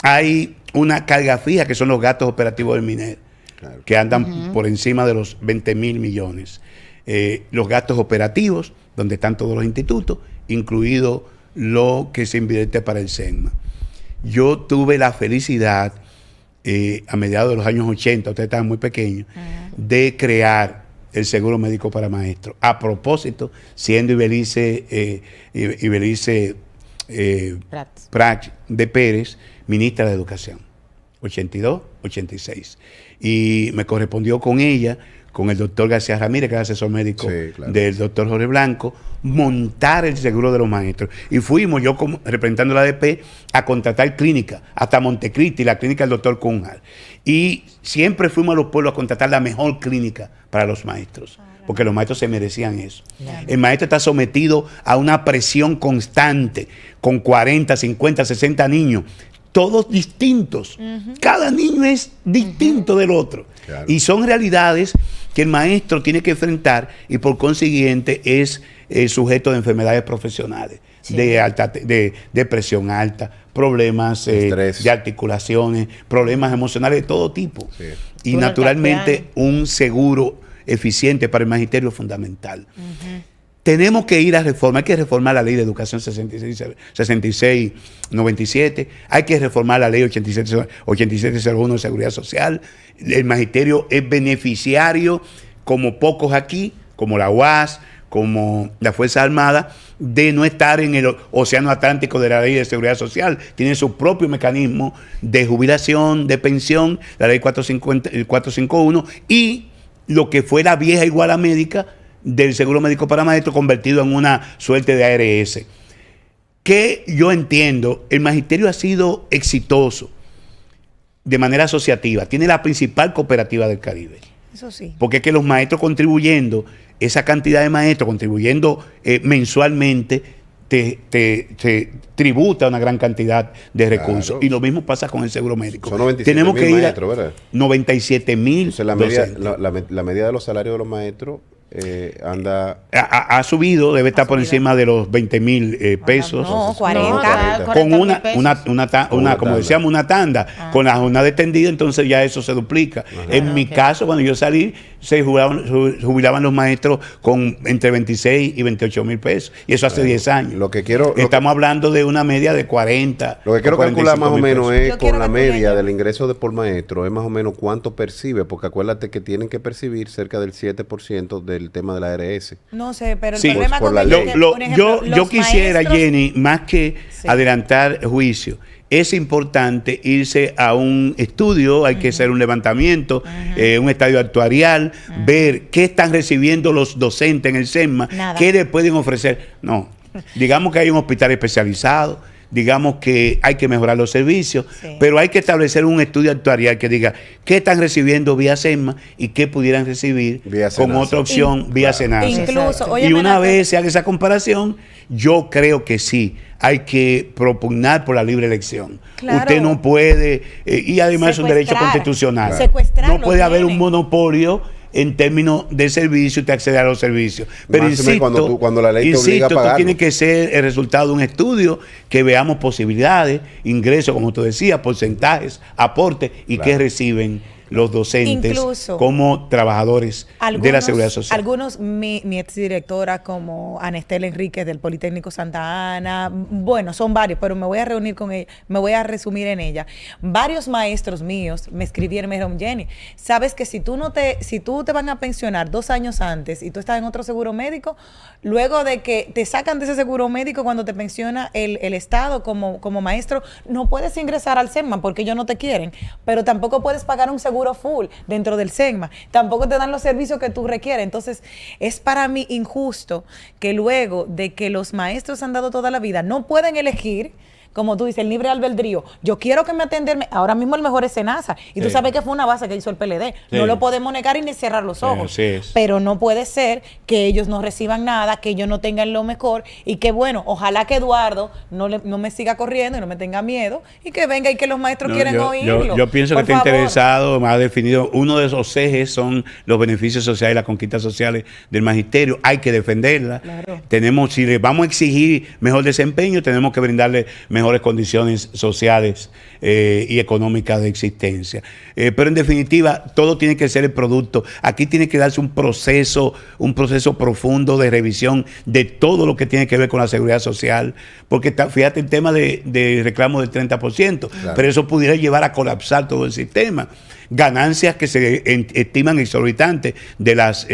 Hay una carga fija que son los gastos operativos del MINER, que andan por encima de los 20,000 millones. Los gastos operativos, donde están todos los institutos, incluido lo que se invierte para el SEGMA. Yo tuve la felicidad, a mediados de los años 80, ustedes estaban muy pequeños, de crear el seguro médico para maestros. A propósito, siendo Ibelice Prats de Pérez, ministra de Educación, 82, 86. Y me correspondió con ella, con el doctor García Ramírez, que es asesor médico del doctor Jorge Blanco, montar el seguro de los maestros. Y fuimos, yo como representando la ADP, a contratar clínica, hasta Montecristi, la clínica del doctor Cunhal. Y siempre fuimos a los pueblos a contratar la mejor clínica para los maestros, porque los maestros se merecían eso. El maestro está sometido a una presión constante, con 40, 50, 60 niños, todos distintos. Cada niño es distinto del otro. Y son realidades que el maestro tiene que enfrentar y por consiguiente es sujeto de enfermedades profesionales, de presión alta, problemas de articulaciones, problemas emocionales de todo tipo. Y naturalmente un seguro eficiente para el magisterio es fundamental. Tenemos que ir a reformar, hay que reformar la ley de educación 6697, hay que reformar la ley 8701 de seguridad social. El magisterio es beneficiario, como pocos aquí, como la UAS, como la Fuerza Armada, de no estar en el océano Atlántico de la ley de seguridad social. Tiene su propio mecanismo de jubilación, de pensión, la ley 451, y lo que fue la vieja iguala médica del seguro médico para maestros, convertido en una suerte de ARS. Que yo entiendo, el magisterio ha sido exitoso de manera asociativa. Tiene la principal cooperativa del Caribe. Eso sí. Porque es que los maestros contribuyendo, esa cantidad de maestros contribuyendo mensualmente, te tributa una gran cantidad de recursos. Claro. Y lo mismo pasa con el seguro médico. Son 97,000 maestros, ¿verdad? 97,000. La media de los salarios de los maestros ha subido, debe estar por encima de los 20,000 pesos. No, 40. Con una como decíamos, una tanda. Con la jornada extendida, entonces ya eso se duplica. En mi caso, cuando yo salí, se jubilaban los maestros con entre 26 y 28,000 pesos. Y eso hace 10 años. Estamos hablando de una media de 40. Lo que quiero calcular más o menos es con la media del ingreso de por maestro, es más o menos cuánto percibe, porque acuérdate que tienen que percibir cerca del 7% del tema de la ARS. No sé, pero el problema con yo quisiera, maestros, Jenny, más que adelantar juicio, es importante irse a un estudio, hay que hacer un levantamiento, un estadio actuarial, ver qué están recibiendo los docentes en el SEGMA, qué les pueden ofrecer. No, digamos que hay un hospital especializado, digamos que hay que mejorar los servicios, pero hay que establecer un estudio actuarial que diga qué están recibiendo vía SEGMA y qué pudieran recibir con otra opción vía SENASA. Incluso, y una vez se haga esa comparación, yo creo que sí, hay que propugnar por la libre elección. Claro. Usted no puede, y además es un derecho constitucional, no puede haber un monopolio en términos de servicio, usted accede a los servicios. Pero insisto, cuando la ley te obliga a pagarlo. esto tiene que ser el resultado de un estudio, que veamos posibilidades, ingresos, como tú decías, porcentajes, aportes y qué reciben los docentes incluso como trabajadores de la seguridad social. Algunos, mi exdirectora como Anestel Enríquez del Politécnico Santa Ana, bueno, son varios, pero me voy a reunir con ella, me voy a resumir en ella. Varios maestros míos me escribieron, me dijeron, Jenny, sabes que si tú te van a pensionar 2 años antes y tú estás en otro seguro médico, luego de que te sacan de ese seguro médico cuando te pensiona el Estado como maestro, no puedes ingresar al SEGMA porque ellos no te quieren, pero tampoco puedes pagar un seguro full dentro del SEGMA, tampoco te dan los servicios que tú requieres. Entonces es para mí injusto que luego de que los maestros han dado toda la vida no pueden elegir, como tú dices, el libre albedrío. Yo quiero que me atenderme. Ahora mismo el mejor es Senasa. Y tú sabes que fue una base que hizo el PLD. Sí. No lo podemos negar y ni cerrar los ojos. Sí, pero no puede ser que ellos no reciban nada, que ellos no tengan lo mejor y que, bueno, ojalá que Eduardo no me siga corriendo y no me tenga miedo y que venga y que los maestros quieren oírlo. Yo pienso que está interesado, más definido. Uno de esos ejes son los beneficios sociales y las conquistas sociales del magisterio. Hay que defenderla. Claro. Si le vamos a exigir mejor desempeño, tenemos que brindarle mejores condiciones sociales y económicas de existencia. Pero en definitiva, todo tiene que ser el producto. Aquí tiene que darse un proceso profundo de revisión de todo lo que tiene que ver con la seguridad social, porque fíjate el tema de reclamo del 30%, claro, pero eso pudiera llevar a colapsar todo el sistema. Ganancias que se estiman exorbitantes de las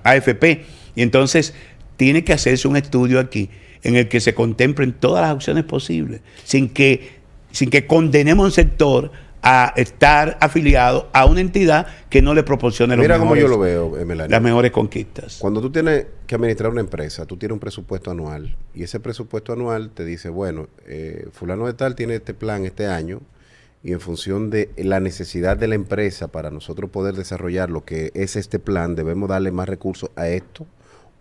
AFP. Y entonces tiene que hacerse un estudio aquí en el que se contemplen todas las opciones posibles, sin que condenemos a un sector a estar afiliado a una entidad que no le proporcione Mira cómo yo lo veo, Melania. Las mejores conquistas. Cuando tú tienes que administrar una empresa, tú tienes un presupuesto anual y ese presupuesto anual te dice, bueno, fulano de tal tiene este plan este año y en función de la necesidad de la empresa para nosotros poder desarrollar lo que es este plan, debemos darle más recursos a esto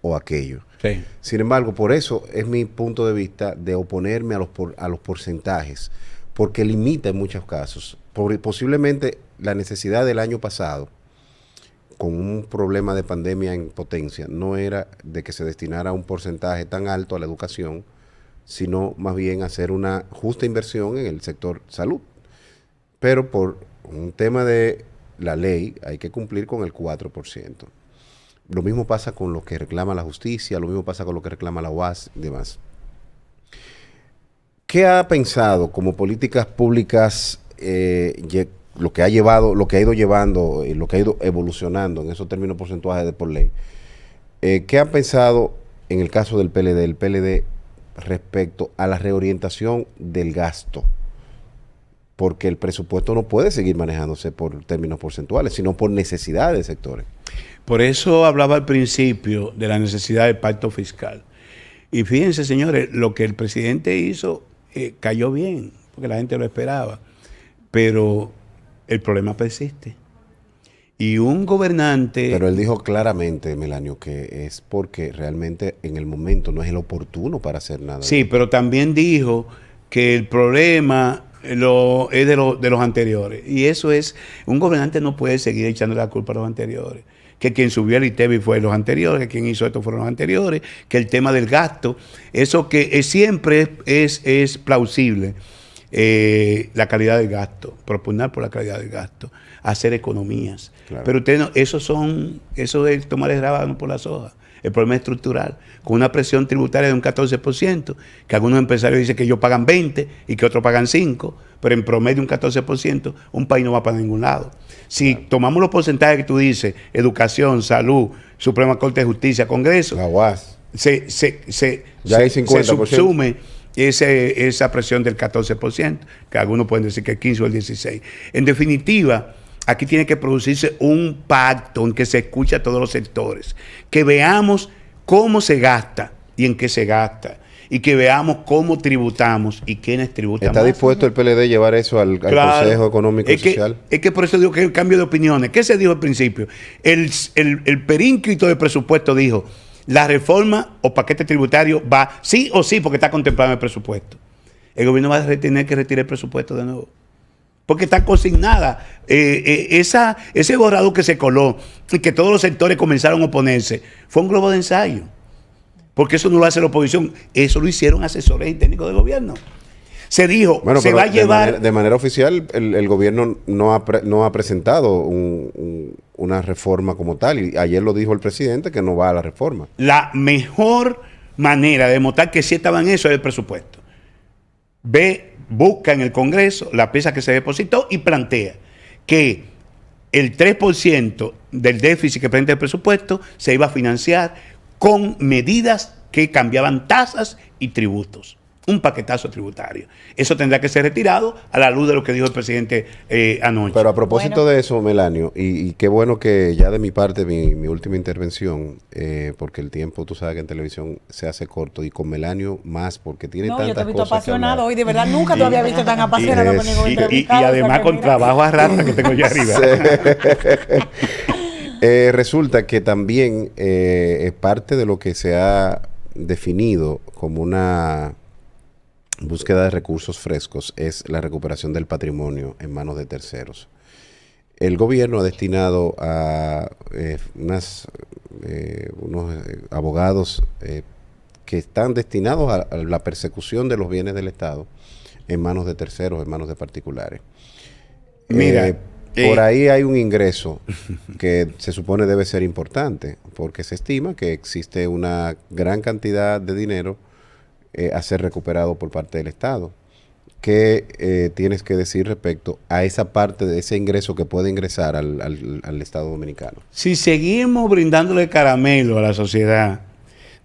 o aquello. Sí. Sin embargo, por eso es mi punto de vista de oponerme a los porcentajes, porque limita en muchos casos. Posiblemente la necesidad del año pasado, con un problema de pandemia en potencia, no era de que se destinara un porcentaje tan alto a la educación, sino más bien hacer una justa inversión en el sector salud. Pero por un tema de la ley hay que cumplir con el 4%. Lo mismo pasa con lo que reclama la justicia, lo mismo pasa con lo que reclama la UAS y demás. ¿Qué ha pensado como políticas públicas lo que ha ido llevando y lo que ha ido evolucionando en esos términos porcentuales de por ley? ¿Qué ha pensado en el caso del PLD respecto a la reorientación del gasto? Porque el presupuesto no puede seguir manejándose por términos porcentuales, sino por necesidades de sectores. Por eso hablaba al principio de la necesidad del pacto fiscal. Y fíjense, señores, lo que el presidente hizo cayó bien, porque la gente lo esperaba. Pero el problema persiste. Y un gobernante... Pero él dijo claramente, Melanio, que es porque realmente en el momento no es el oportuno para hacer nada. Sí, pero también dijo que el problema es de los anteriores. Y eso es, un gobernante no puede seguir echando la culpa a los anteriores. Que quien subió el ITEVI fue los anteriores, que quien hizo esto fueron los anteriores, que el tema del gasto, eso que siempre es plausible, la calidad del gasto, propugnar por la calidad del gasto, hacer economías. Claro. Pero ustedes no, eso es tomar el rábano por las hojas. El problema es estructural, con una presión tributaria de un 14%, que algunos empresarios dicen que ellos pagan 20% y que otros pagan 5%, pero en promedio un 14%, un país no va para ningún lado. Si tomamos los porcentajes que tú dices, educación, salud, Suprema Corte de Justicia, Congreso, la UAS, se subsume esa presión del 14%, que algunos pueden decir que el 15 o el 16%. En definitiva, aquí tiene que producirse un pacto en que se escuche a todos los sectores, que veamos cómo se gasta y en qué se gasta, y que veamos cómo tributamos y quiénes tributan. ¿Está dispuesto el PLD a llevar eso al Consejo Económico y Social? Es que por eso digo que el cambio de opiniones. ¿Qué se dijo al principio? El períncrito del presupuesto dijo, la reforma o paquete tributario va sí o sí porque está contemplado en el presupuesto. El gobierno va a tener que retirar el presupuesto de nuevo. porque está consignada. Ese borrador que se coló y que todos los sectores comenzaron a oponerse, fue un globo de ensayo. Porque eso no lo hace la oposición, eso lo hicieron asesores y técnicos del gobierno. Se dijo, bueno, se va a llevar... De manera oficial, el gobierno no ha presentado una reforma como tal. Y ayer lo dijo el presidente que no va a la reforma. La mejor manera de demostrar que sí estaba en eso es el presupuesto. Busca en el Congreso la pieza que se depositó y plantea que el 3% del déficit que presenta el presupuesto se iba a financiar con medidas que cambiaban tasas y tributos. Un paquetazo tributario. Eso tendrá que ser retirado a la luz de lo que dijo el presidente anoche. Pero a propósito de eso, Melanio, y qué bueno que ya de mi parte, mi última intervención, porque el tiempo, tú sabes que en televisión se hace corto, y con Melanio más, porque tiene tantas cosas. Yo te he visto apasionado hoy, de verdad, nunca te había visto tan apasionado con ningún entrevistado. Y además con trabajo a rata que tengo yo arriba. Resulta que también es parte de lo que se ha definido como una búsqueda de recursos frescos es la recuperación del patrimonio en manos de terceros. El gobierno ha destinado a unos abogados que están destinados a la persecución de los bienes del Estado en manos de terceros, en manos de particulares. Mira, por ahí hay un ingreso que se supone debe ser importante, porque se estima que existe una gran cantidad de dinero a ser recuperado por parte del Estado. ¿Qué tienes que decir respecto a esa parte de ese ingreso que puede ingresar al Estado dominicano? Si seguimos brindándole caramelo a la sociedad,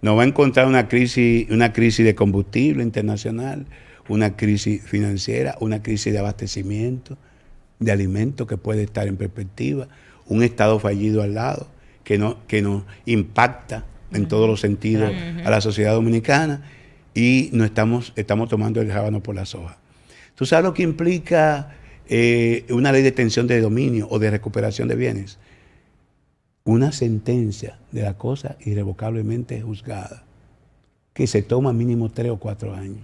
nos va a encontrar una crisis de combustible internacional, una crisis financiera, una crisis de abastecimiento, de alimentos que puede estar en perspectiva, un Estado fallido al lado, que nos impacta en todos los sentidos a la sociedad dominicana, y no estamos tomando el rábano por las hojas. ¿Tú sabes lo que implica una ley de extensión de dominio o de recuperación de bienes? Una sentencia de la cosa irrevocablemente juzgada, que se toma mínimo 3 o 4 años.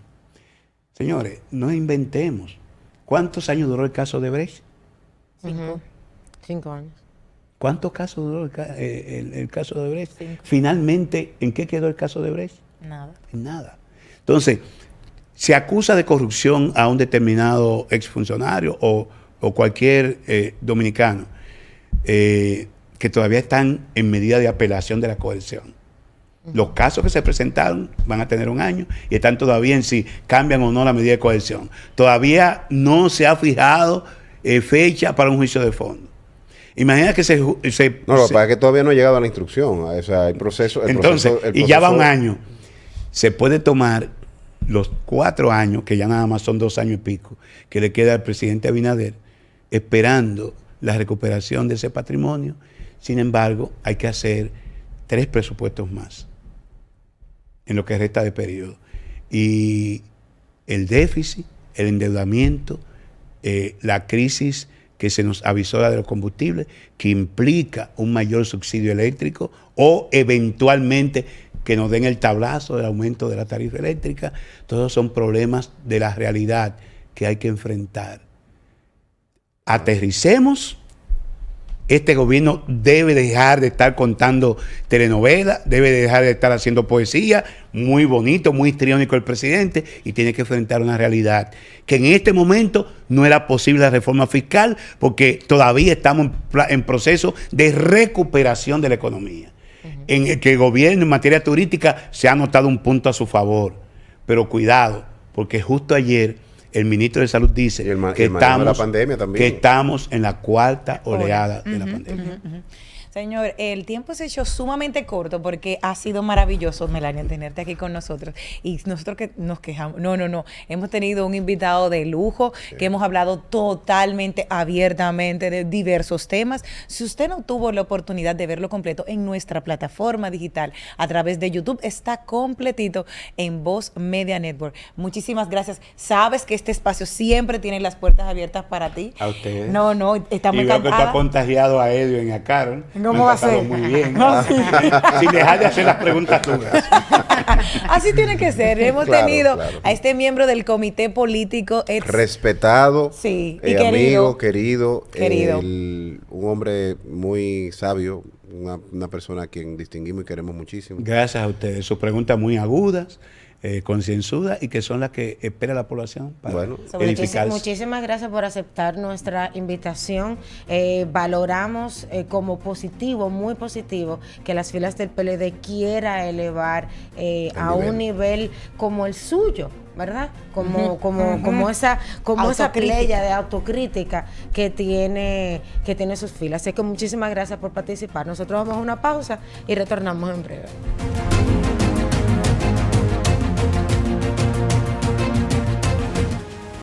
Señores, no inventemos. ¿Cuántos años duró el caso de Brecht? 5 años. ¿Cuántos casos duró el caso de Brecht? 5. Finalmente, ¿en qué quedó el caso de Brecht? Nada. En nada. Entonces, se acusa de corrupción a un determinado exfuncionario o cualquier dominicano que todavía están en medida de apelación de la coerción. Los casos que se presentaron van a tener 1 año y están todavía en si cambian o no la medida de coerción. Todavía no se ha fijado fecha para un juicio de fondo. Imagina que No, lo que pasa es que todavía no ha llegado a la instrucción. O sea, el proceso... Y ya va 1 año. Se puede tomar los 4 años, que ya nada más son 2 años y pico, que le queda al presidente Abinader, esperando la recuperación de ese patrimonio. Sin embargo, hay que hacer 3 presupuestos más en lo que resta de periodo. Y el déficit, el endeudamiento, la crisis que se nos avisora de los combustibles, que implica un mayor subsidio eléctrico o eventualmente que nos den el tablazo del aumento de la tarifa eléctrica. Todos son problemas de la realidad que hay que enfrentar. Aterricemos. Este gobierno debe dejar de estar contando telenovelas, debe dejar de estar haciendo poesía, muy bonito, muy histriónico el presidente, y tiene que enfrentar una realidad que en este momento no era posible la reforma fiscal porque todavía estamos en proceso de recuperación de la economía. En el que el gobierno en materia turística se ha notado un punto a su favor, pero cuidado, porque justo ayer el ministro de Salud dice que estamos en la 4ª oleada de la pandemia. Señor, el tiempo se echó sumamente corto porque ha sido maravilloso, Melania, tenerte aquí con nosotros. Y nosotros que nos quejamos, no. Hemos tenido un invitado de lujo, que hemos hablado totalmente abiertamente de diversos temas. Si usted no tuvo la oportunidad de verlo completo en nuestra plataforma digital a través de YouTube, está completito en Voz Media Network. Muchísimas gracias. Sabes que este espacio siempre tiene las puertas abiertas para ti. A ustedes. No, estamos encantados. Y veo que está contagiado a Edio y a Carol. ¿Cómo va a ser? Muy bien. Sin dejar de hacer las preguntas duras. Así tiene que ser. Hemos Claro, tenido claro. a este miembro del comité político Respetado, sí, y amigo, querido, Querido. un hombre muy sabio, una persona a quien distinguimos y queremos muchísimo. Gracias a ustedes. Sus preguntas muy agudas, concienzudas y que son las que espera la población para Bueno. edificarse. Muchísimas gracias por aceptar nuestra invitación. Valoramos como positivo, muy positivo, que las filas del PLD quiera elevar a nivel. un nivel como el suyo, ¿verdad? Como esa playa de autocrítica que tiene sus filas. Así que muchísimas gracias por participar. Nosotros vamos a una pausa y retornamos en breve.